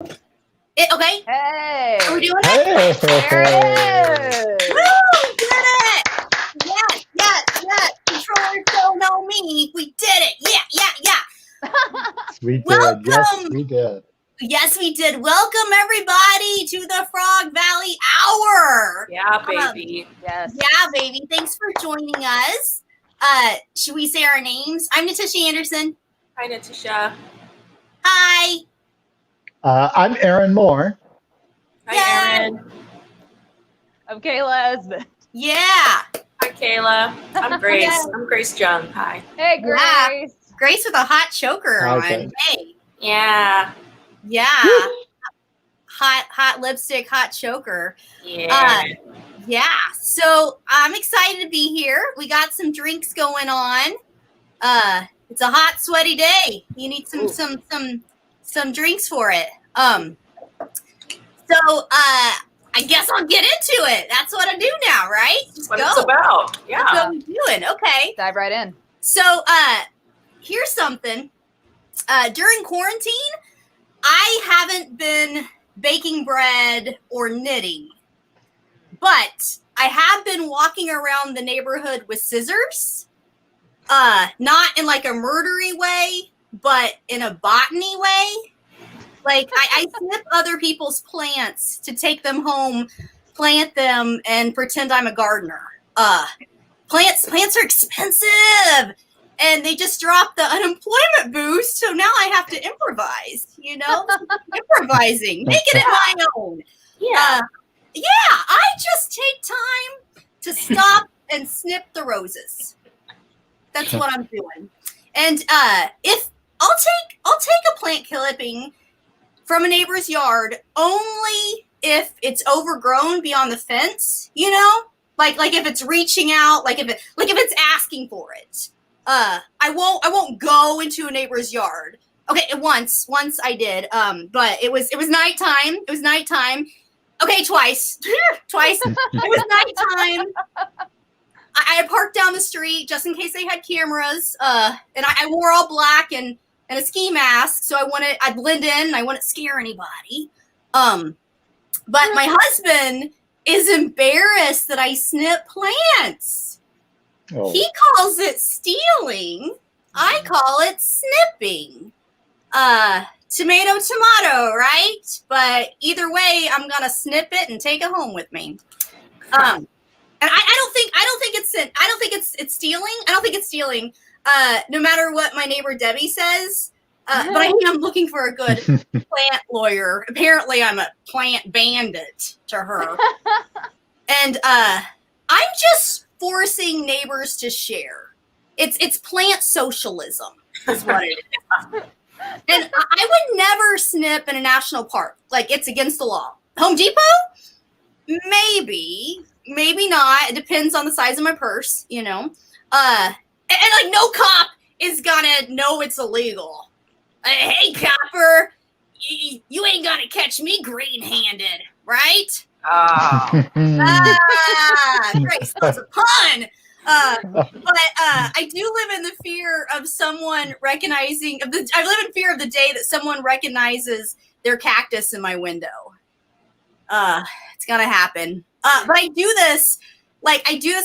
Okay. Hey. Are we doing it? There it is. Woo! We did it! Yes. Controllers don't know me. We did it. Yeah. We did. Welcome. Yes, we did. Yes, we did. Welcome, everybody, to the Frog Valley Hour. Yeah, baby. Yes. Yeah, baby. Thanks for joining us. Should we say our names? I'm Natisha Anderson. Hi, Natisha. Hi. I'm Erin Mohr. Hi, Erin. I'm Kayla Esmond. Yeah. Hi, Kayla. I'm Grace. Yes. I'm Grace Jung. Hi. Hey, Grace. Yeah. Grace with a hot choker Hi, on. Grace. Hey. Yeah. Yeah. Hot lipstick, hot choker. Yeah. Yeah. So I'm excited to be here. We got some drinks going on. It's a hot, sweaty day. You need some drinks for it. So I guess I'll get into it. That's what I do now, right? That's what it's about. Yeah. That's what we're doing. Okay. Dive right in. So here's something. During quarantine, I haven't been baking bread or knitting, but I have been walking around the neighborhood with scissors, not in like a murdery way, but in a botany way. Like I snip other people's plants to take them home, plant them, and pretend I'm a gardener. Plants are expensive. And they just dropped the unemployment boost, so now I have to improvise, improvising, making it my own. Yeah. I just take time to stop and snip the roses. That's what I'm doing. And if I'll take a plant clipping from a neighbor's yard only if it's overgrown beyond the fence, like if it's reaching out, like if it's asking for it. I won't go into a neighbor's yard. Okay, once I did. But it was nighttime. It was nighttime. Okay, twice. Twice. It was nighttime. I had parked down the street just in case they had cameras. And I wore all black and a ski mask, so I blend in. I wouldn't scare anybody. But my husband is embarrassed that I snip plants. Oh. He calls it stealing. I call it snipping. Tomato, right? But either way, I'm gonna snip it and take it home with me. And I don't think it's stealing. I don't think it's stealing. No matter what my neighbor Debbie says. But I am looking for a good plant lawyer. Apparently, I'm a plant bandit to her. And I'm just forcing neighbors to share. It's plant socialism is what it is. And I would never snip in a national park. Like, it's against the law. Home Depot? Maybe not. It depends on the size of my purse, And like, no cop is gonna know it's illegal. Hey, copper, you ain't gonna catch me green-handed, right? Oh. Grace, that was a pun. But I do live in the fear of someone recognizing. I live in fear of the day that someone recognizes their cactus in my window. It's gonna happen. But I do this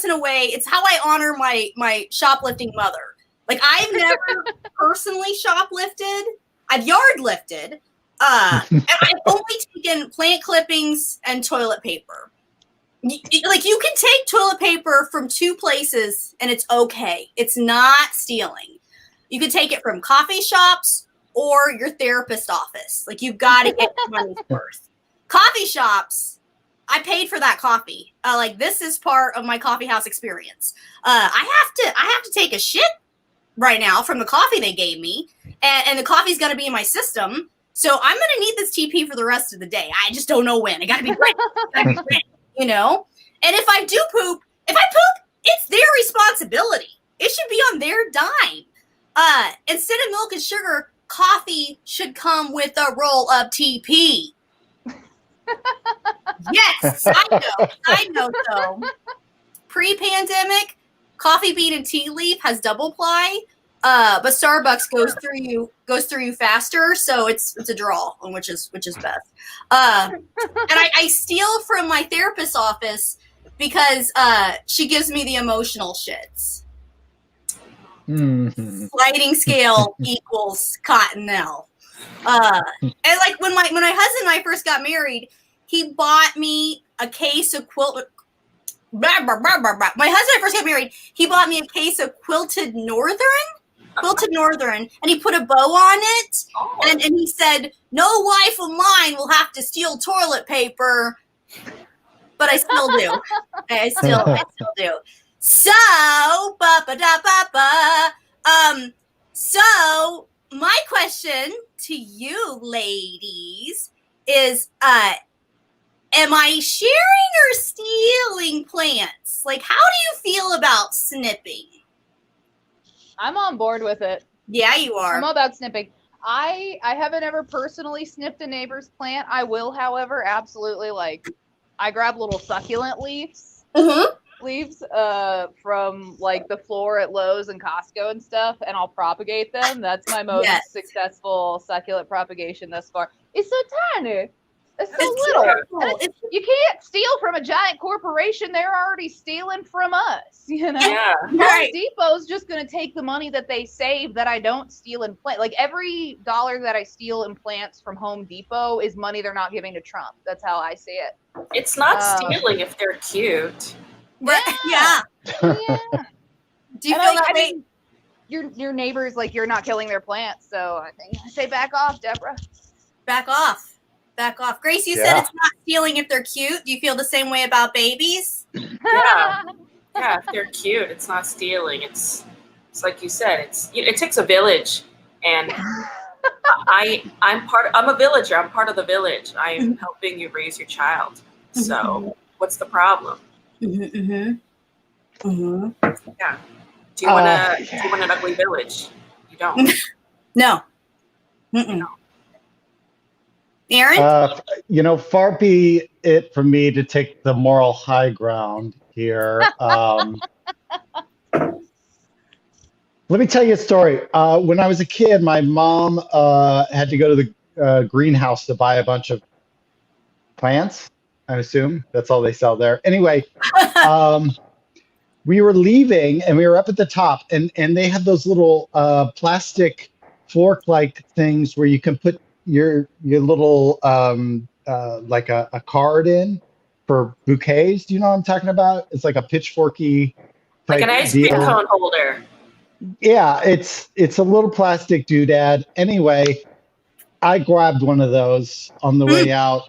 in a way. It's how I honor my shoplifting mother. Like, I've never personally shoplifted. I've yard lifted. And I've only taken plant clippings and toilet paper. Like, you can take toilet paper from two places and it's okay. It's not stealing. You can take it from coffee shops or your therapist's office. Like, you've got to get your money's worth. Coffee shops, I paid for that coffee. Like, this is part of my coffee house experience. I have to take a shit right now from the coffee they gave me, and the coffee's got to be in my system. So I'm going to need this TP for the rest of the day. I just don't know when. I got to be ready. And if I do poop, it's their responsibility. It should be on their dime. Instead of milk and sugar, coffee should come with a roll of TP. Yes, I know. So pre-pandemic, coffee bean and tea leaf has double ply. But Starbucks goes through you faster, so it's a draw, which is best. And I steal from my therapist's office because she gives me the emotional shits. Sliding scale equals Cottonelle. And like when my husband and I first got married, he bought me a case of quilt. My husband and I first got married. He bought me a case of quilted northern, and he put a bow on it, and he said, "No wife of mine will have to steal toilet paper," but I still do. I still do. So, so my question to you ladies is, am I sharing or stealing plants? Like, how do you feel about snipping? I'm on board with it. Yeah, you are. I'm all about snipping. I haven't ever personally snipped a neighbor's plant. I will, however, absolutely, like, I grab little succulent leaves from like the floor at Lowe's and Costco and stuff, and I'll propagate them. That's my most successful succulent propagation thus far. It's so tiny. It's so little. You can't steal from a giant corporation. They're already stealing from us, you know? Yeah. Home Depot's just going to take the money that they save that I don't steal in plant. Like, every dollar that I steal in plants from Home Depot is money they're not giving to Trump. That's how I see it. It's not stealing if they're cute. Yeah. Yeah. Do you feel that way? Your neighbors, like, you're not killing their plants. So I say back off, Deborah. Back off. Grace, you said it's not stealing if they're cute. Do you feel the same way about babies? Yeah. Yeah, if they're cute, it's not stealing. It's like you said, it takes a village, and I'm a villager. I'm part of the village. I am helping you raise your child. So what's the problem? Yeah. Do you want an ugly village? You don't. No. Erin? Far be it from me to take the moral high ground here. Let me tell you a story. When I was a kid, my mom had to go to the greenhouse to buy a bunch of plants, I assume. That's all they sell there. Anyway, we were leaving, and we were up at the top, and they had those little plastic fork-like things where you can put your little like a card in for bouquets. Do you know what I'm talking about? It's like a pitchforky like an ice cream cone holder. Yeah, it's a little plastic doodad. Anyway, I grabbed one of those on the way out.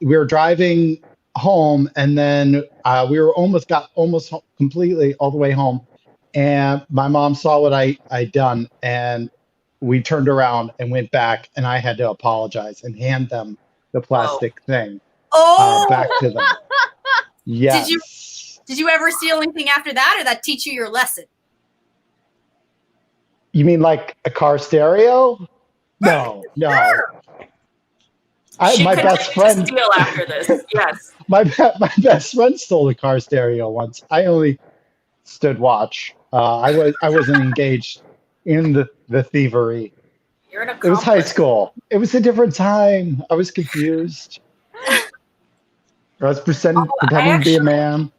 We were driving home, and then we were almost completely all the way home, and my mom saw what I'd done, and we turned around and went back, and I had to apologize and hand them the plastic thing back to them. Yes. Did you ever steal anything after that, or that teach you your lesson? You mean like a car stereo? No. My best friend steal after this. Yes. My best friend stole a car stereo once. I only stood watch. I wasn't engaged in the thievery. You're an accomplice. It was high school. It was a different time. I was confused. I was pretending to be a man.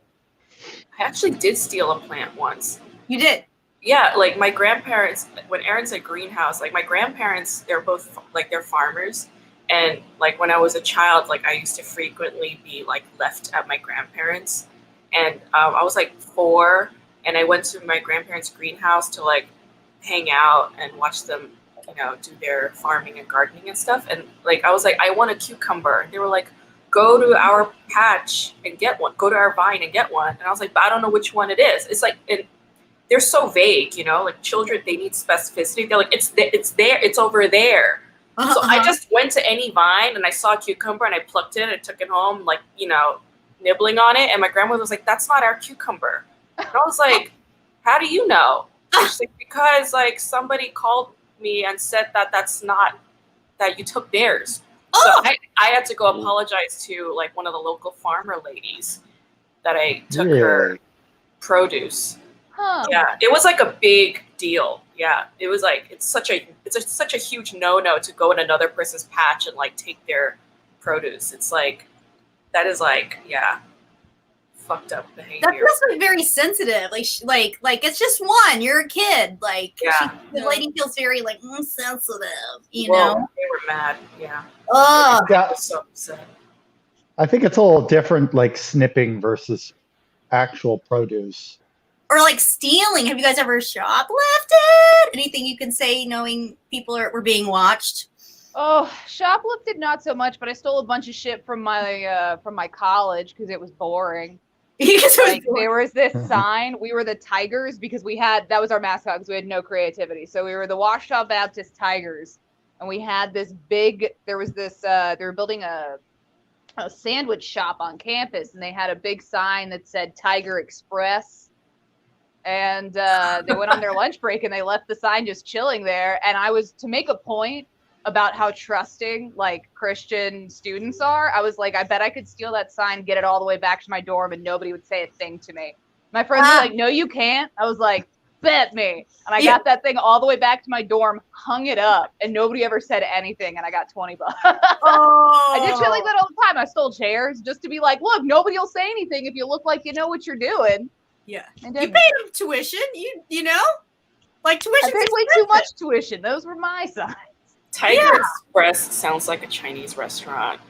I actually did steal a plant once. You did? Yeah, like my grandparents, when Erin said greenhouse, like my grandparents, they're both, like, they're farmers. And like when I was a child, like I used to frequently be like left at my grandparents. And I was like 4, and I went to my grandparents' greenhouse to like hang out and watch them, do their farming and gardening and stuff. And like I was like, I want a cucumber. And they were like, go to our patch and get one. Go to our vine and get one. And I was like, but I don't know which one it is. It's like, they're so vague, like children, they need specificity. They're like, it's there, it's over there. So I just went to any vine and I saw a cucumber and I plucked it and took it home, like, nibbling on it. And my grandmother was like, that's not our cucumber. And I was like, how do you know? She's like, because like somebody called me and said that you took theirs. So I had to go apologize to like one of the local farmer ladies that I took her produce. Huh. Yeah, it was like a big deal. Yeah, it was like it's such a huge no-no to go in another person's patch and like take their produce. It's like that is like fucked up behavior. That feels like very sensitive. Like it's just one. You're a kid. Like the lady feels very like sensitive. You know, they were mad. Yeah. Oh, Yeah. So upset. I think it's a little different, like snipping versus actual produce. or like stealing. Have you guys ever shoplifted? Anything you can say knowing people were being watched? Oh, shoplifted not so much, but I stole a bunch of shit from my college because it was boring. Like, there was this sign. We were the Tigers because that was our mascot because we had no creativity. So we were the Ouachita Baptist Tigers, and we had this they were building a sandwich shop on campus, and they had a big sign that said Tiger Express. And they went on their lunch break and they left the sign just chilling there. And I was to make a point about how trusting like Christian students are. I was like, I bet I could steal that sign, get it all the way back to my dorm, and nobody would say a thing to me. My friends were like, no, you can't. I was like, bet me. And I got that thing all the way back to my dorm, hung it up, and nobody ever said anything, and I got $20. I did shit like that all the time. I stole chairs just to be like, look, nobody will say anything if you look like you know what you're doing. Yeah. You paid them tuition, you know? Like tuition. I paid way too much tuition. Those were my signs. Tiger Express sounds like a Chinese restaurant.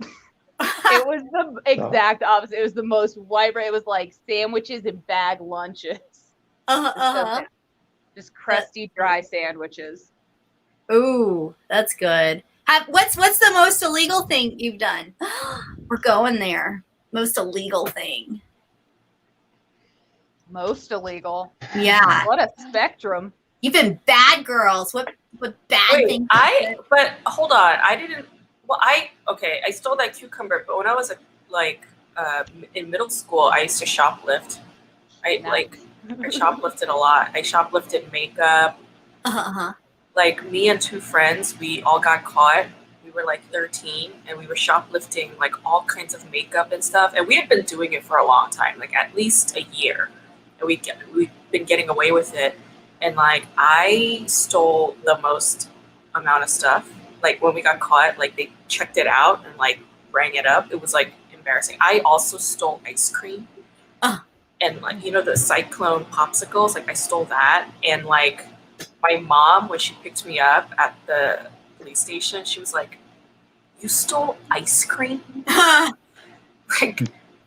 It was the exact opposite. It was the most vibrant. It was like sandwiches and bag lunches. Just crusty, dry sandwiches. Ooh, that's good. What's the most illegal thing you've done? We're going there. Most illegal thing. Most illegal. Yeah. What a spectrum. You've been bad girls. What bad things? But hold on. I didn't. Well, I stole that cucumber, but when I was in middle school, I used to shoplift. I shoplifted a lot. I shoplifted makeup. Like me and two friends, we all got caught. We were like 13, and we were shoplifting like all kinds of makeup and stuff. And we had been doing it for a long time, like at least a year, and we've been getting away with it. And like I stole the most amount of stuff. Like when we got caught, like they checked it out and like rang it up. It was like embarrassing. I also stole ice cream. And like, you know, the cyclone popsicles, like I stole that. And like my mom, when she picked me up at the police station, she was like, you stole ice cream? Like,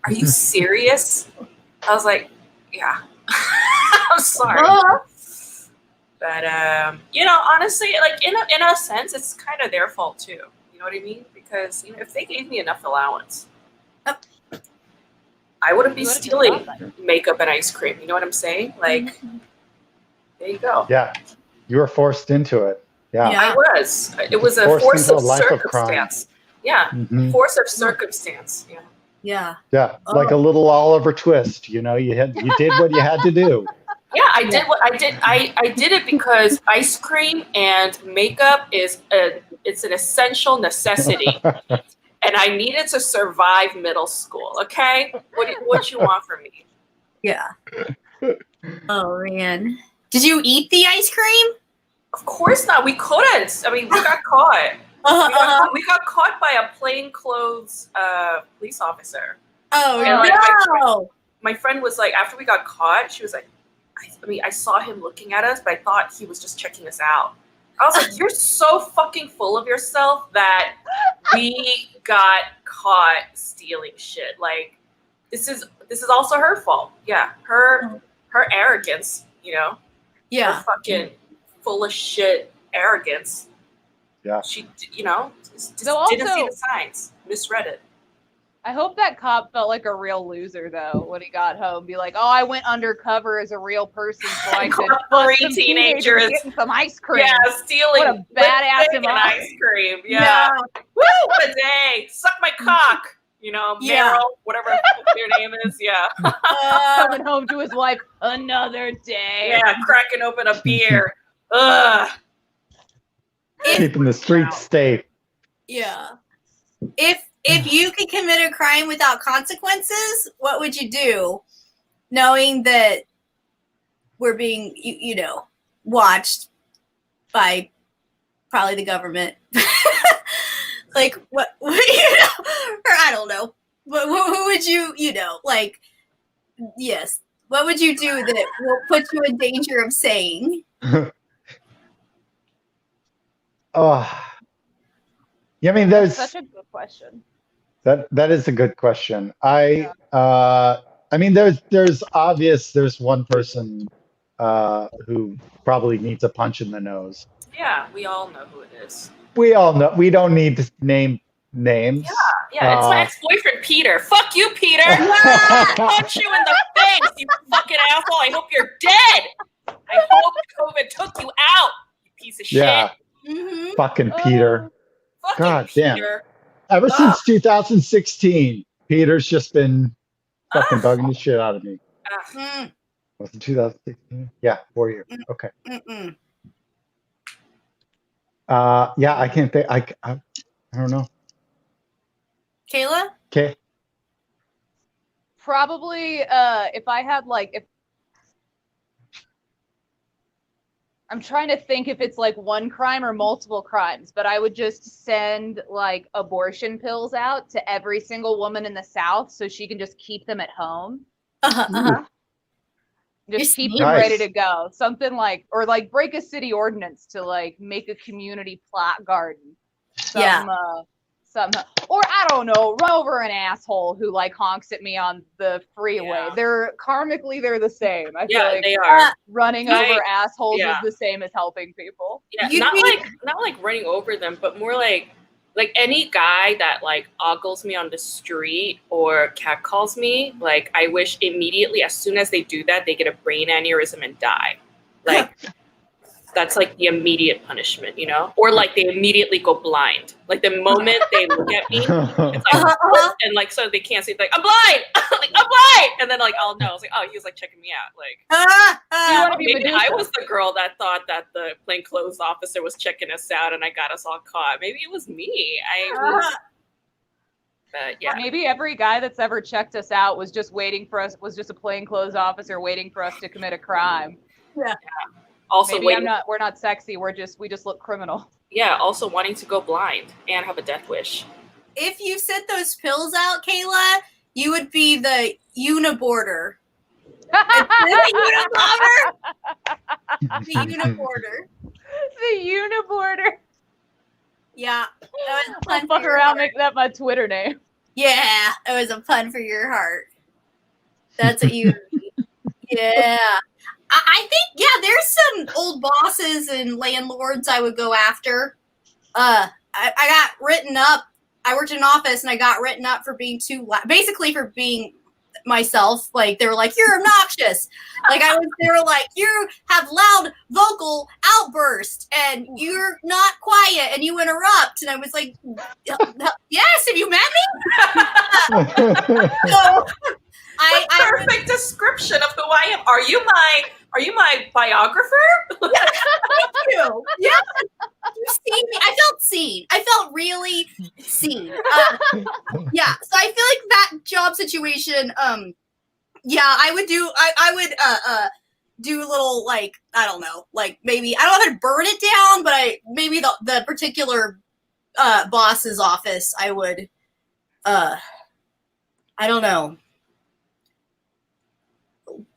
are you serious? I was like, yeah. I'm sorry. But you know, honestly, like in a sense, it's kind of their fault too. You know what I mean? Because you know, if they gave me enough allowance, I wouldn't be stealing makeup and ice cream. You know what I'm saying? Like, there you go. Yeah, you were forced into it. Yeah, I was. It was a force of circumstance. Yeah, force of circumstance. Yeah. Yeah, like a little Oliver Twist. You know, you did what you had to do. Yeah, I did what I did. I did it because ice cream and makeup it's an essential necessity, and I needed to survive middle school. Okay, what you want from me? Yeah. Oh man, did you eat the ice cream? Of course not. We couldn't. I mean, we got caught. We got caught by a plainclothes police officer. Oh and, like, no! My friend was like, after we got caught, she was like, I saw him looking at us, but I thought he was just checking us out. I was like, you're so fucking full of yourself that we got caught stealing shit. Like, this is also her fault. Yeah, her arrogance, you know. Yeah. Her fucking full of shit arrogance. Yeah. She, you know, just So didn't see also- the signs, misread it. I hope that cop felt like a real loser though when he got home. Be like, oh, I went undercover as a real person so I could bust some teenagers getting some ice cream. Yeah, stealing. What a badass lipstick and ice cream. Yeah. Woo! What a day. Suck my cock. You know, Meryl, whatever your name is. Yeah. Coming home to his wife another day. Yeah, cracking open a beer. Ugh. Keeping the streets safe. Yeah. If you could commit a crime without consequences, what would you do? Knowing that we're being, watched by probably the government. Like what or I don't know. But who would you, yes. What would you do that will put you in danger of saying? Oh, yeah, I mean, there's such a good question. that is a good question. I mean, there's one person who probably needs a punch in the nose. Yeah, we all know who it is. We all know. We don't need to name names. Yeah, it's my ex-boyfriend, Peter. Fuck you, Peter. Punch you in the face, you fucking asshole. I hope you're dead. I hope COVID took you out, you piece of shit. Yeah. Mm-hmm. Fucking Peter. Fucking God Peter. damn. Ever since 2016, Peter's just been fucking bugging the shit out of me. Was it 2016? Yeah, 4 years. Okay. Mm-mm. Yeah, I can't think. I don't know. Kayla? Okay. Probably if I had if I'm trying to think if it's like one crime or multiple crimes, but I would just send like abortion pills out to every single woman in the South so she can just keep them at home. Just keep them ready to go. Something or break a city ordinance to make a community plot garden. Or I don't know, run over an asshole who honks at me on the freeway. They're karmically the same. I feel like they are. Running over assholes is the same as helping people. Yeah, not running over them, but more like any guy that ogles me on the street or catcalls me, I wish immediately as soon as they do that, they get a brain aneurysm and die. That's the immediate punishment, or they immediately go blind. The moment they look at me, it's and so they can't see. I'm blind, I'm blind, and then I'll know. It's oh, he was checking me out. You want to be maybe I was the girl that thought that the plainclothes officer was checking us out, and I got us all caught. Maybe it was me. But yeah, maybe every guy that's ever checked us out was just waiting for us. Was just a plainclothes officer waiting for us to commit a crime. Yeah. Also, maybe we're not sexy. We just look criminal. Yeah. Also wanting to go blind and have a death wish. If you sent those pills out, Kayla, you would be the uniborder. The uniborder. The uniborder. Yeah. I'll fuck around, make that my Twitter name. Yeah, it was a pun for your heart. That's what you. Yeah. I think, there's some old bosses and landlords I would go after. I got written up. I worked in an office and I got written up for being basically for being myself. They were like, you're obnoxious. They were like, you have loud vocal outbursts and you're not quiet and you interrupt. And I was like, yes, have you met me? So, perfect description of who I am. Are you my biographer? Thank you. Yeah, you see me. I felt seen. I felt really seen. Yeah. So I feel like that job situation. I would do. I would do a little I don't know, maybe I don't know how to burn it down, but maybe the particular boss's office. I would. I don't know.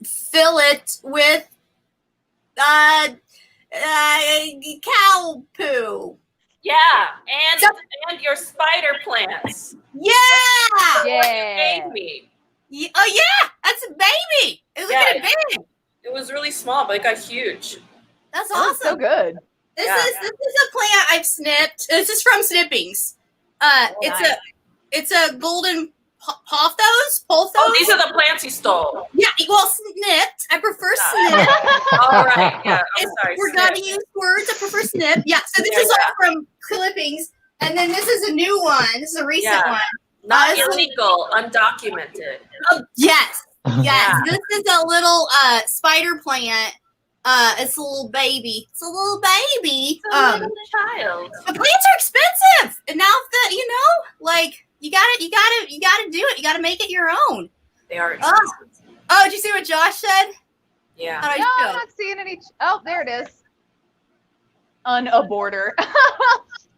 Fill it with cow poo. Yeah, and your spider plants. Yeah. You gave me. Yeah. Oh yeah, that's a baby. Look at it big. It was really small, but it got huge. That's awesome. So good. This is a plant I've snipped. This is from Snippings. It's a golden pothos. Oh, these are the plants you stole. Yeah, well, snipped. I prefer snip. All right. Yeah, I'm sorry. We're gonna use words. I prefer snip. Yeah. So this is all from Clippings, and then this is a new one. This is a recent one. Not illegal, undocumented. Yes. Yes. This is a little spider plant. It's a little baby. It's a little baby. It's a little child. The plants are expensive, and now that you gotta do it. You gotta make it your own. They are expensive. Oh, did you see what Josh said? Yeah. No, I'm not seeing any. Oh, there it is. Unaborder.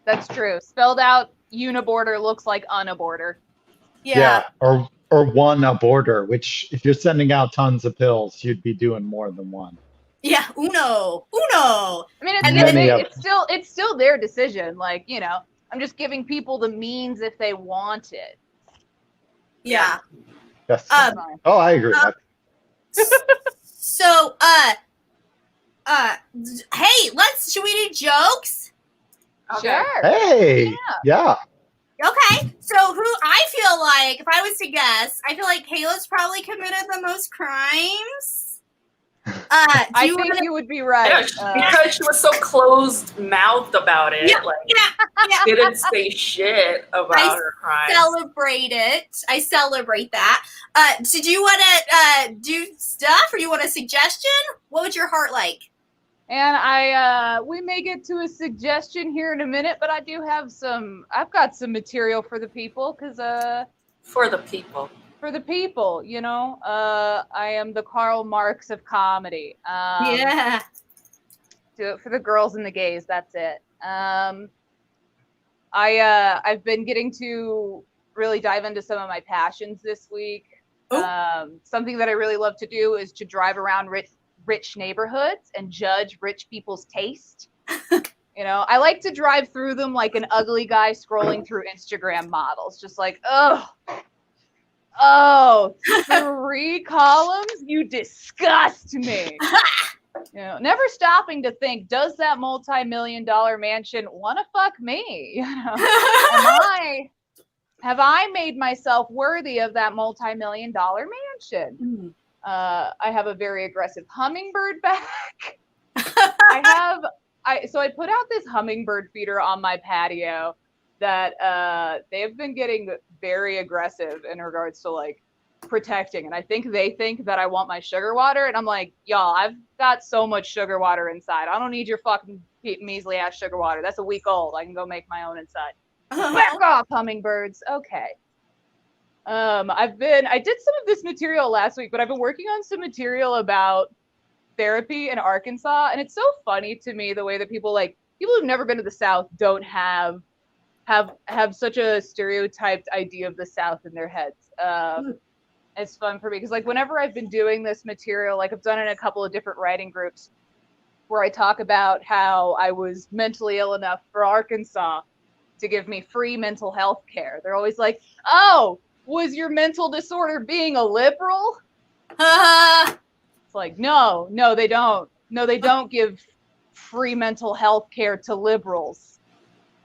That's true. Spelled out, uniborder looks like unaborder. Yeah. Or one aborter, which if you're sending out tons of pills, you'd be doing more than one. Yeah, uno. I mean, it's still their decision. Like, you know, I'm just giving people the means if they want it. Yeah. Yes. I agree. So, hey, should we do jokes? Okay. Sure. Hey. Yeah. Okay. So, I feel like, if I was to guess, I feel like Kayla's probably committed the most crimes. I think you would be right. Because she was so closed-mouthed about it. Didn't say shit about her crime. I celebrate that. Did you want to do stuff, or do you want a suggestion? What would your heart like? And we may get to a suggestion here in a minute, but I do have I've got some material for the people, because For the people. For the people, you know, I am the Karl Marx of comedy. Yeah. Do it for the girls and the gays. That's it. I've been getting to really dive into some of my passions this week. Something that I really love to do is to drive around rich neighborhoods and judge rich people's taste. You know, I like to drive through them like an ugly guy scrolling through Instagram models, just like, oh, 3 columns? You disgust me. You know, never stopping to think, does that multi-million-dollar mansion want to fuck me? You know, have I made myself worthy of that multi-million-dollar mansion? I have a very aggressive hummingbird back. So I put out this hummingbird feeder on my patio that they have been getting very aggressive in regards to like protecting, and I think they think that I want my sugar water, and I'm like, y'all, I've got so much sugar water inside. I don't need your fucking measly ass sugar water. That's a week old. I can go make my own inside. Back off, hummingbirds. Okay. I did some of this material last week, but I've been working on some material about therapy in Arkansas, and it's so funny to me the way that people who've never been to the South don't have such a stereotyped idea of the South in their heads. It's fun for me because like whenever I've been doing this material, like I've done it in a couple of different writing groups where I talk about how I was mentally ill enough for Arkansas to give me free mental health care. They're always like, oh, was your mental disorder being a liberal? It's like, no, they don't. No, they don't give free mental health care to liberals.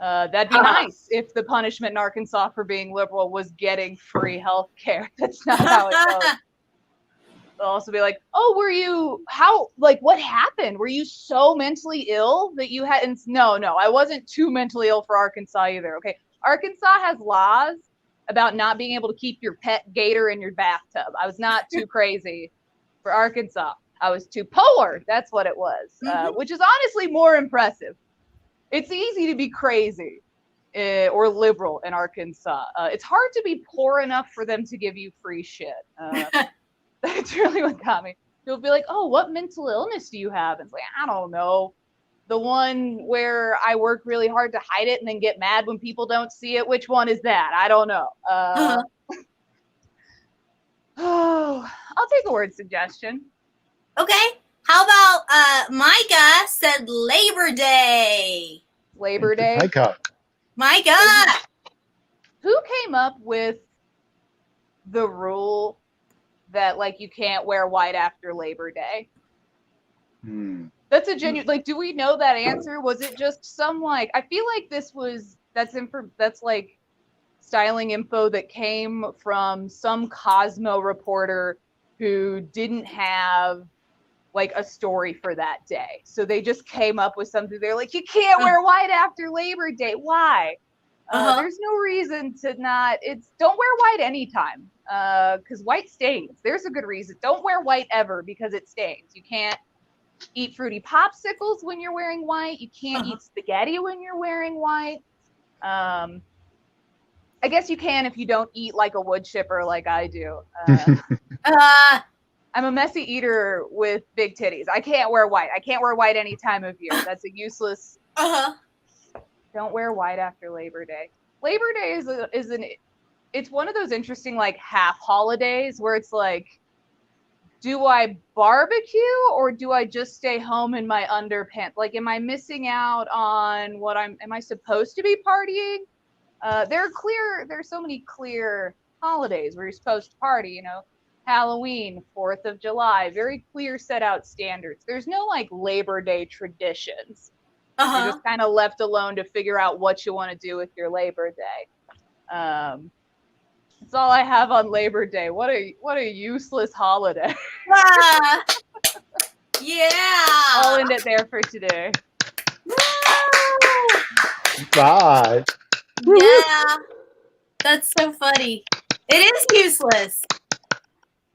That'd be nice if the punishment in Arkansas for being liberal was getting free health care. That's not how it goes. They'll also be like, oh, what happened? Were you so mentally ill that you had, no, I wasn't too mentally ill for Arkansas either. Okay. Arkansas has laws about not being able to keep your pet gator in your bathtub. I was not too crazy for Arkansas. I was too poor. That's what it was, which is honestly more impressive. It's easy to be crazy or liberal in Arkansas. It's hard to be poor enough for them to give you free shit. That's really what got me. They'll be like, oh, what mental illness do you have? And it's like, I don't know. The one where I work really hard to hide it and then get mad when people don't see it. Which one is that? I don't know. I'll take a word suggestion. Okay. How about Micah said Labor Day? Labor Day? Micah! Who came up with the rule that, like, you can't wear white after Labor Day? That's a genuine, like, do we know that answer? Was it just some, like, I feel like that's like styling info that came from some Cosmo reporter who didn't have like a story for that day. So they just came up with something. They're like, you can't wear white after Labor Day. Why? There's no reason to not. Don't wear white anytime because white stains. There's a good reason. Don't wear white ever because it stains. You can't eat fruity popsicles when you're wearing white. You can't eat spaghetti when you're wearing white. I guess you can if you don't eat like a wood chipper like I do. I'm a messy eater with big titties. I can't wear white. I can't wear white any time of year. That's a useless. Don't wear white after Labor Day. Labor Day it's one of those interesting like half holidays where it's like, do I barbecue or do I just stay home in my underpants? Like, am I missing out on am I supposed to be partying? There's so many clear holidays where you're supposed to party, you know, Halloween, 4th of July, very clear set out standards. There's no like Labor Day traditions. You're just kind of left alone to figure out what you want to do with your Labor Day. That's all I have on Labor Day. What a useless holiday. Yeah. I'll end it there for today. Bye. Yeah. That's so funny. It is useless.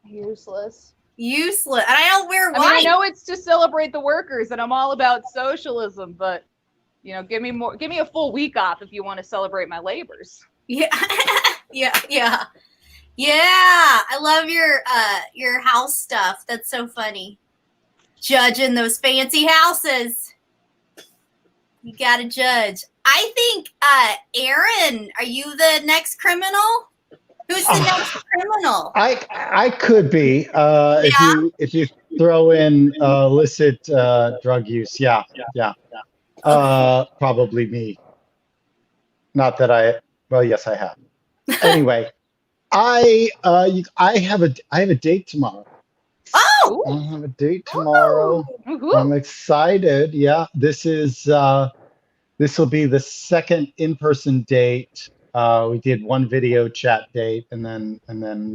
Useless. And I don't wear white. I mean, I know it's to celebrate the workers, and I'm all about socialism, but you know, give me a full week off if you want to celebrate my labors. Yeah. Yeah. I love your house stuff. That's so funny. Judging those fancy houses. You gotta judge. I think, Erin, are you the next criminal? Who's the next criminal? I could be if you throw in illicit drug use. Yeah. Probably me. Not that yes, I have. Anyway, I have a date tomorrow. Oh, I have a date tomorrow. I'm excited. Yeah, this will be the second in-person date. We did one video chat date and then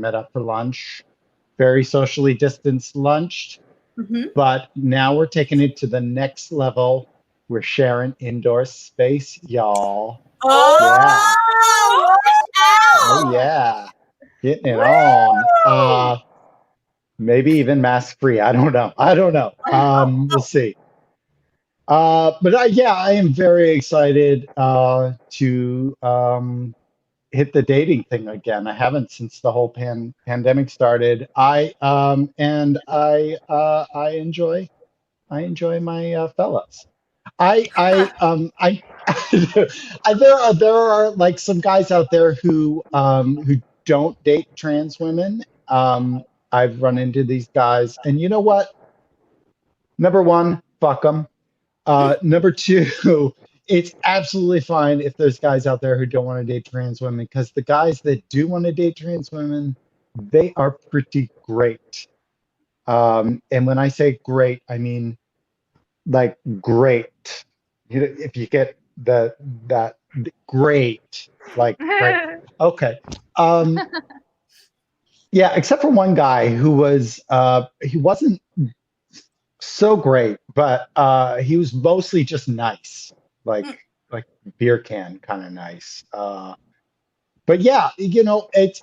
met up for lunch. Very socially distanced lunch. But now we're taking it to the next level. We're sharing indoor space, y'all. Oh yeah. Getting it on. Maybe even mask free. I don't know. We'll see. But I am very excited to hit the dating thing again. I haven't since the whole pandemic started. I enjoy my fellows. There are like some guys out there who don't date trans women. I've run into these guys, and you know what? Number one, fuck them. Number two, it's absolutely fine if there's guys out there who don't want to date trans women, because the guys that do want to date trans women, they are pretty great. And when I say great, I mean like great. You know, if you get that great, like great. Okay. Yeah, except for one guy who was he wasn't so great, but he was mostly just nice, like beer can kind of nice. But yeah, you know, it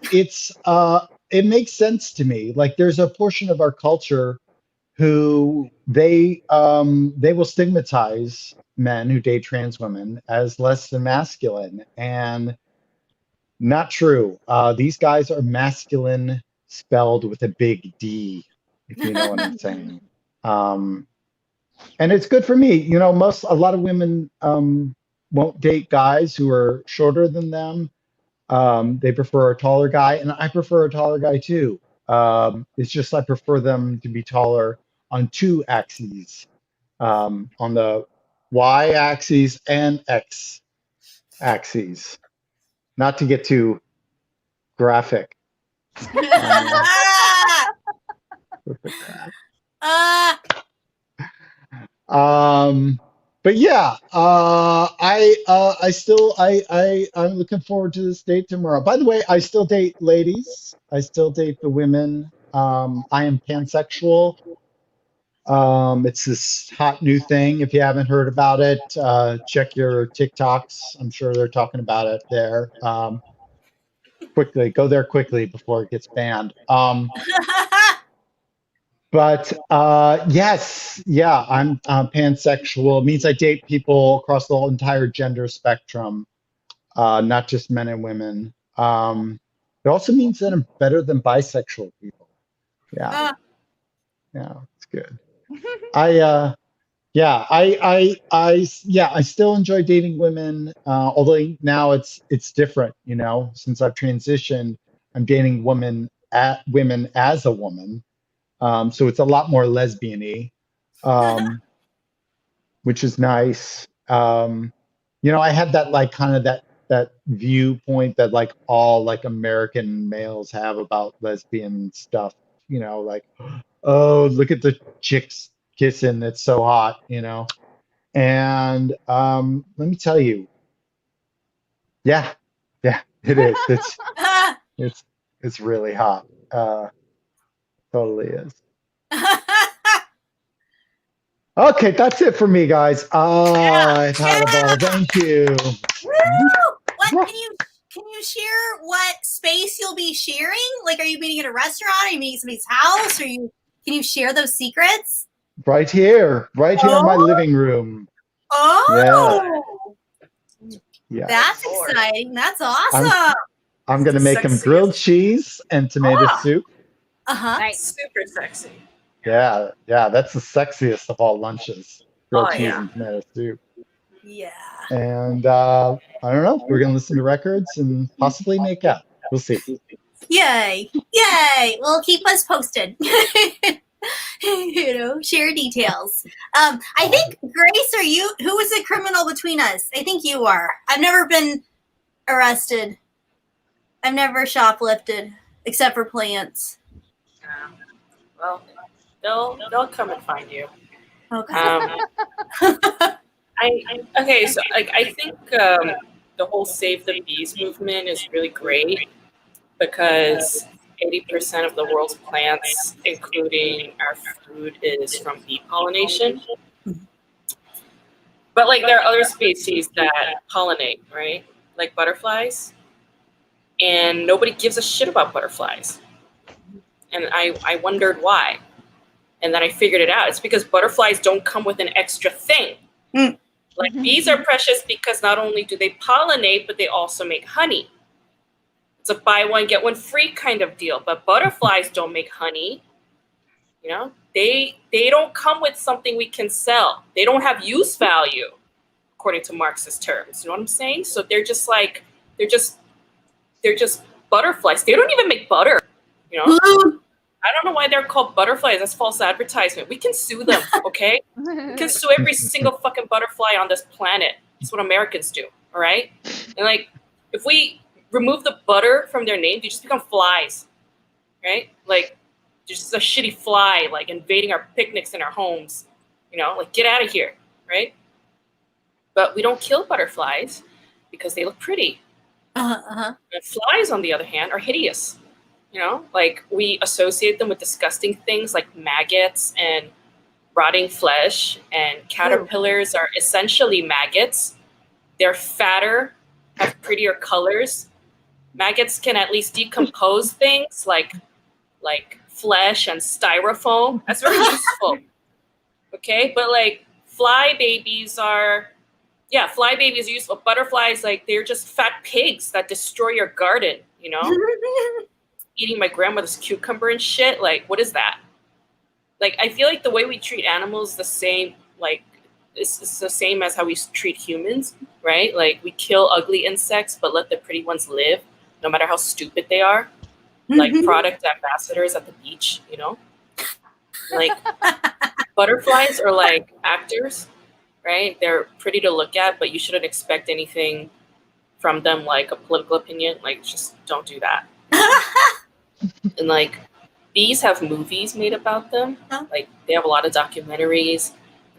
makes sense to me. Like there's a portion of our culture who they will stigmatize men who date trans women as less than masculine, and not true. These guys are masculine spelled with a big D, if you know what I'm saying. And it's good for me. You know, a lot of women won't date guys who are shorter than them. They prefer a taller guy, and I prefer a taller guy too. It's just I prefer them to be taller on two axes, on the Y axis and X axes. Not to get too graphic. But yeah, I'm looking forward to this date tomorrow. By the way, I still date ladies. I still date the women. I am pansexual. It's this hot new thing. If you haven't heard about it, check your TikToks. I'm sure they're talking about it there. Quickly, go there quickly before it gets banned. But yes, yeah, I'm pansexual. It means I date people across the whole entire gender spectrum, not just men and women. It also means that I'm better than bisexual people. Yeah. Yeah, it's good. I still enjoy dating women, although now it's different, since I've transitioned, I'm dating women as a woman. So it's a lot more lesbian-y, which is nice. I had that like kind of that viewpoint that like all like American males have about lesbian stuff, like, oh, look at the chicks kissing, it's so hot, And let me tell you, yeah, yeah, it is. It's it's really hot. Totally is. Okay, that's it for me, guys. I've had a ball. Thank you. Woo! What can you share what space you'll be sharing? Like, are you meeting at a restaurant? Are you meeting at somebody's house? Can you share those secrets? Right here in my living room. Oh, yeah. That's exciting. That's awesome. I'm gonna make them grilled cheese and tomato soup. Nice. Super sexy. Yeah, that's the sexiest of all lunches. Grilled cheese and tomato soup. Yeah. And I don't know. We're gonna listen to records and possibly make out. We'll see. Yay! Well, keep us posted. Share details. I think, Grace, who was the criminal between us? I think you are. I've never been arrested. I've never shoplifted, except for plants. Well, they'll come and find you. Okay. So I think the whole Save the Bees movement is really great because 80% of the world's plants, including our food, is from bee pollination. But like there are other species that pollinate, right? Like butterflies. And nobody gives a shit about butterflies. And I wondered why. And then I figured it out. It's because butterflies don't come with an extra thing. Like bees are precious because not only do they pollinate, but they also make honey. It's a buy one, get one free kind of deal. But butterflies don't make honey. They don't come with something we can sell. They don't have use value, according to Marxist terms. You know what I'm saying? So they're just butterflies. They don't even make butter. I don't know why they're called butterflies. That's false advertisement. We can sue them, okay? We can sue every single fucking butterfly on this planet. That's what Americans do, all right? And like, if we remove the butter from their name, they just become flies, right? Like, just a shitty fly, like invading our picnics in our homes, like get out of here, right? But we don't kill butterflies because they look pretty. And flies, on the other hand, are hideous. Like we associate them with disgusting things like maggots and rotting flesh, and caterpillars are essentially maggots. They're fatter, have prettier colors. Maggots can at least decompose things like flesh and styrofoam. That's very useful. Okay, but like fly babies are useful. Butterflies, like they're just fat pigs that destroy your garden, Eating my grandmother's cucumber and shit. Like, what is that? Like, I feel like the way we treat animals is the same, like, it's the same as how we treat humans, right? Like, we kill ugly insects, but let the pretty ones live, no matter how stupid they are. Like, product ambassadors at the beach, Like, butterflies are like actors, right? They're pretty to look at, but you shouldn't expect anything from them, like a political opinion. Like, just don't do that. And like bees have movies made about them. Like they have a lot of documentaries.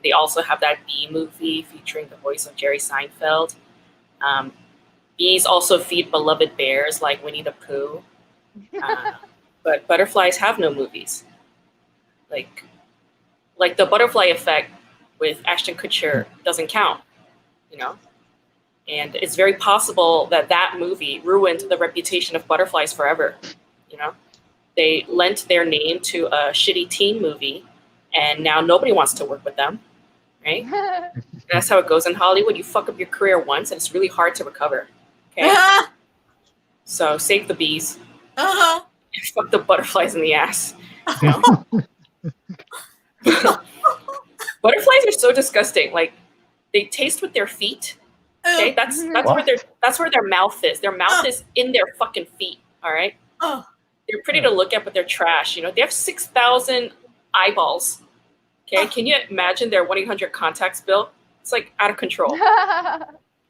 They also have that bee movie featuring the voice of Jerry Seinfeld. Bees also feed beloved bears like Winnie the Pooh. But butterflies have no movies. Like the Butterfly Effect with Ashton Kutcher doesn't count, And it's very possible that movie ruined the reputation of butterflies forever, They lent their name to a shitty teen movie, and now nobody wants to work with them, right? That's how it goes in Hollywood. You fuck up your career once, and it's really hard to recover, okay? So save the bees. Fuck the butterflies in the ass. Butterflies are so disgusting. Like they taste with their feet. Okay, that's where their mouth is. Their mouth is in their fucking feet. All right. They're pretty to look at, but they're trash. You know, they have 6,000 eyeballs. Okay, can you imagine their 1-800 contacts bill? It's like out of control.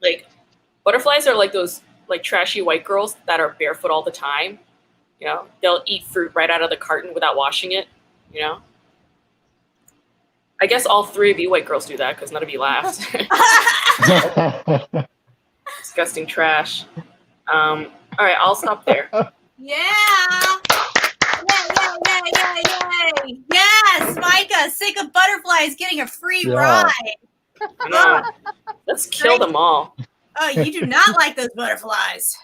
Like butterflies are like those like trashy white girls that are barefoot all the time. You know, they'll eat fruit right out of the carton without washing it. You know, I guess all three of you white girls do that because none of you laughed. Disgusting trash. All right, I'll stop there. Yeah. Yay. Yes, Micah, sick of butterflies getting a free ride. No, let's kill them all. Oh, you do not like those butterflies.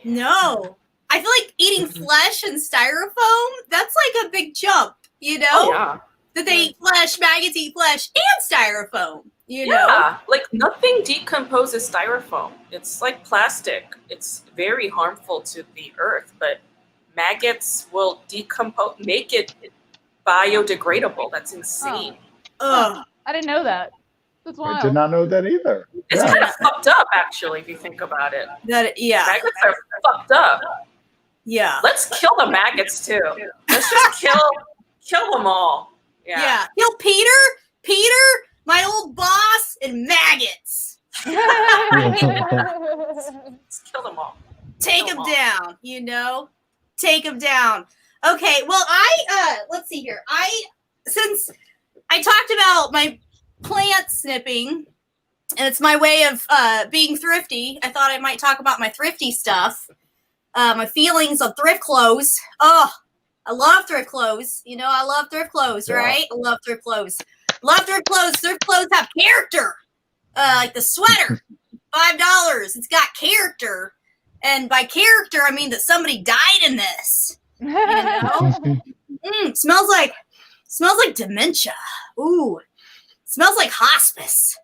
No. I feel like eating flesh and styrofoam, that's like a big jump, you know? Oh, yeah. That they eat flesh, maggots eat flesh, and styrofoam, you know? Yeah, like nothing decomposes styrofoam. It's like plastic. It's very harmful to the earth, but maggots will decompose, make it biodegradable. That's insane. I didn't know that. That's wild. I did not know that either. It's kind of fucked up, actually, if you think about it. Maggots are fucked up. Yeah. Let's kill the maggots too. Let's just kill them all. Yeah. Kill Peter, my old boss, and maggots. Let's kill them all. Take them down, you know? Take them down. Okay, well, let's see here. Since I talked about my plant snipping, and it's my way of being thrifty, I thought I might talk about my thrifty stuff. My feelings of thrift clothes. Oh, I love thrift clothes. You know, I love thrift clothes, right? I love thrift clothes. Love thrift clothes. Thrift clothes have character. Like the sweater, $5. It's got character. And by character, I mean that somebody died in this. You know? Smells like dementia. Ooh. Smells like hospice.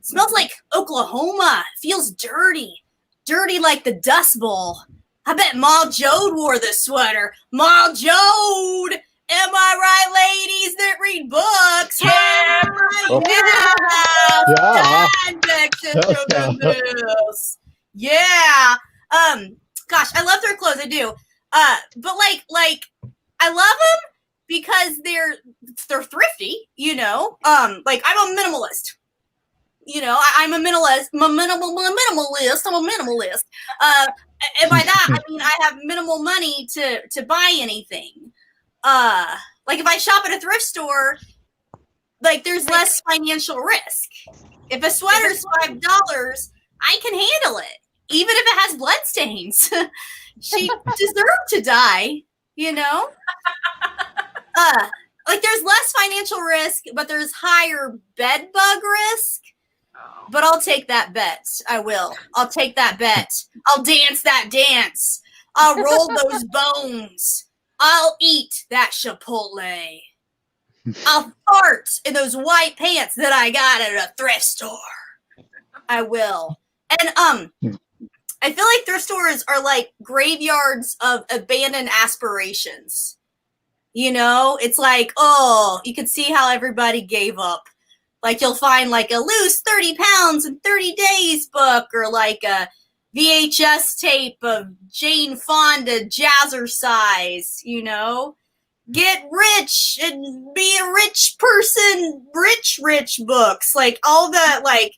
Smells like Oklahoma. Feels dirty. Dirty like the Dust Bowl. I bet Ma Jode wore this sweater. Ma Jode! Am I right, ladies that read books? Yeah. Gosh, I love their clothes. I do. But like, I love them because they're thrifty. You know. Like I'm a minimalist. You know, I'm a minimalist. I'm a minimalist. And by that, I mean I have minimal money to buy anything. Like if I shop at a thrift store, like there's less financial risk. If a sweater's $5, I can handle it, even if it has blood stains. She deserved to die, you know. Like there's less financial risk, but there's higher bed bug risk. But I'll take that bet. I will. I'll take that bet. I'll dance that dance. I'll roll those bones. I'll eat that Chipotle. I'll fart in those white pants that I got at a thrift store. I will. And I feel like thrift stores are like graveyards of abandoned aspirations. You know, it's like, oh, you can see how everybody gave up. Like you'll find like a loose 30 pounds in 30 days book, or like a VHS tape of Jane Fonda Jazzercise, you know. Get rich and be a rich person, rich books. Like all that, like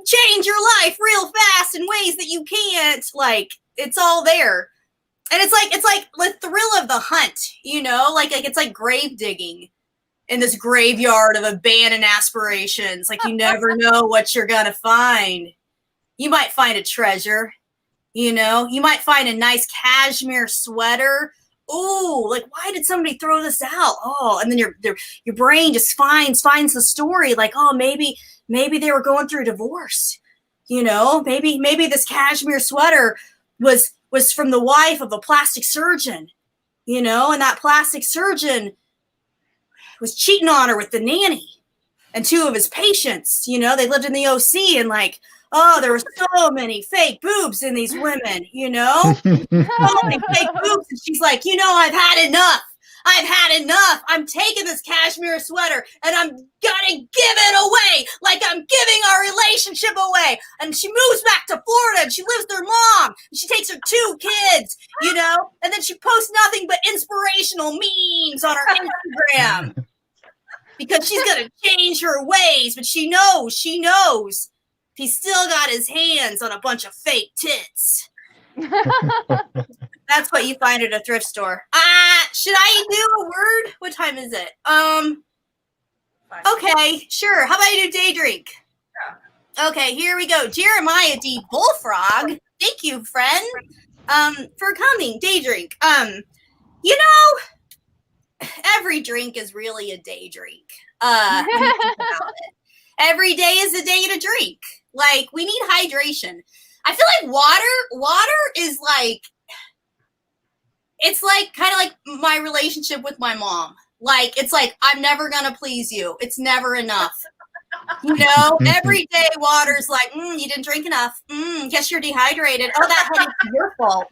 change your life real fast in ways that you can't. Like it's all there. And it's like the thrill of the hunt, you know, like it's like grave digging in this graveyard of abandoned aspirations. Like you never know what you're gonna find. You might find a treasure, you know. You might find a nice cashmere sweater. Ooh, like why did somebody throw this out? Oh, and then your brain just finds the story. Like, oh, maybe they were going through a divorce. You know, maybe this cashmere sweater was from the wife of a plastic surgeon. You know, and that plastic surgeon was cheating on her with the nanny and two of his patients. You know, they lived in the OC, and like, oh, there were so many fake boobs in these women, you know? So many fake boobs. And she's like, you know, I've had enough. I've had enough. I'm taking this cashmere sweater and I'm gonna give it away like I'm giving our relationship away. And she moves back to Florida and she lives with her mom. And she takes her 2 kids, you know, and then she posts nothing but inspirational memes on her Instagram because she's gonna change her ways. But she knows he's still got his hands on a bunch of fake tits. That's what you find at a thrift store. Should I do a word? What time is it? Okay, sure. How about you do day drink? Yeah. Okay, here we go. Jeremiah D. Bullfrog. Thank you, friend, for coming. Day drink. You know, every drink is really a day drink. When you think about it. Every day is a day to drink. Like, we need hydration. I feel like water is like, it's like kind of like my relationship with my mom. Like, it's like, I'm never going to please you. It's never enough. You know, every day water's like, you didn't drink enough. Guess you're dehydrated. Oh, that headache's your fault.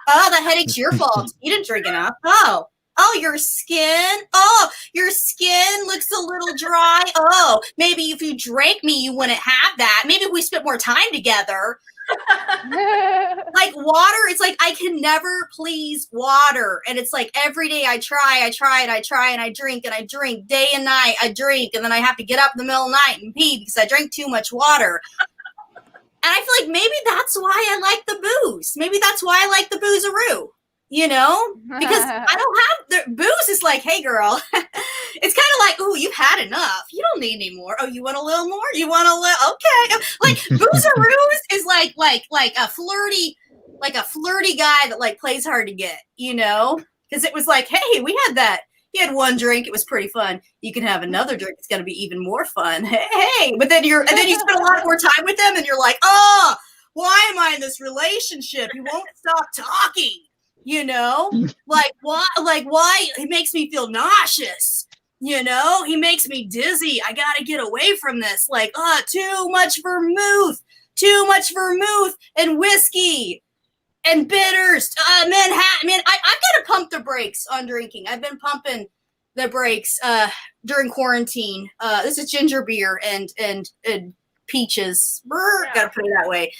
Oh, the headache's your fault. You didn't drink enough. Oh, your skin. Oh, your skin looks a little dry. Oh, maybe if you drank me, you wouldn't have that. Maybe if we spent more time together. Like water, it's like I can never please water. And it's like every day I try and I drink day and night. I drink and then I have to get up in the middle of the night and pee because I drank too much water. And I feel like maybe that's why I like the booze. Maybe that's why I like the boozeroo. You know, because I don't have the booze is like, hey girl, it's kind of like, ooh, you've had enough. You don't need any more. Oh, you want a little more? You want a little? Okay. Like boozeroos is like a flirty guy that like plays hard to get, you know, because it was like, hey, we had that. He had one drink. It was pretty fun. You can have another drink. It's going to be even more fun. Hey, but then you spend a lot more time with them and you're like, oh, why am I in this relationship? He won't stop talking. You know, like why he makes me feel nauseous, you know, he makes me dizzy. I got to get away from this. Like, too much vermouth and whiskey and bitters. Manhattan, man, I've got to pump the brakes on drinking. I've been pumping the brakes during quarantine. This is ginger beer and peaches. Got to put it that way.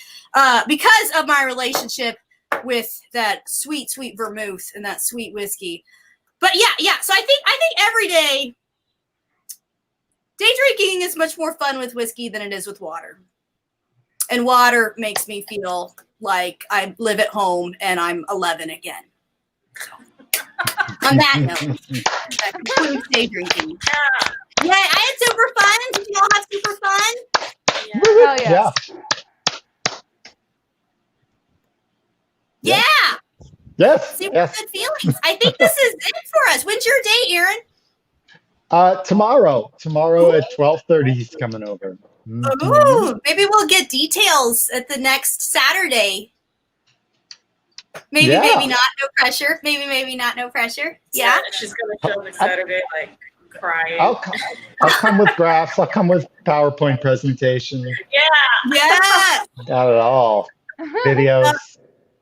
Because of my relationship with that sweet vermouth and that sweet whiskey. But yeah. So I think every day drinking is much more fun with whiskey than it is with water. And water makes me feel like I live at home and I'm 11 again. So, on that note, that concludes day drinking. Yeah, I had super fun. Did you all have super fun? Yeah. Hell yes. Yeah. Yeah. Yes. Super Yes. good feelings. I think this is it for us. When's your date, Erin? Tomorrow at 12:30 he's coming over. Ooh, maybe we'll get details at the next Saturday. Maybe not. No pressure. Maybe not. No pressure. Yeah. She's gonna show me Saturday, like crying. I'll come with graphs. I'll come with PowerPoint presentation. Yeah. Got it all. Videos.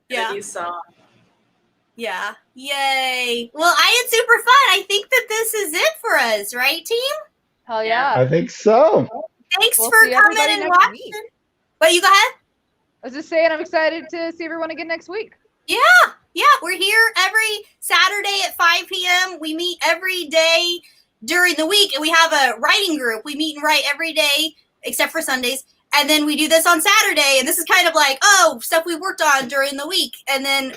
Yeah. You saw. Yeah. Yay. Well, I had super fun. I think that this is it for us, right, team? Hell yeah. I think so. Thanks We'll for see coming everybody and next watching. week. What, you go ahead? I was just saying I'm excited to see everyone again next week. Yeah. We're here every Saturday at 5 p.m. We meet every day during the week, and we have a writing group. We meet and write every day except for Sundays. And then we do this on Saturday, and this is kind of like, stuff we worked on during the week. And then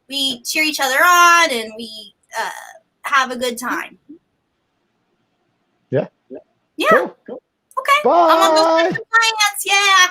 we cheer each other on, and we have a good time. Yeah. Cool. Okay. Bye. I'm on those plans. Yeah.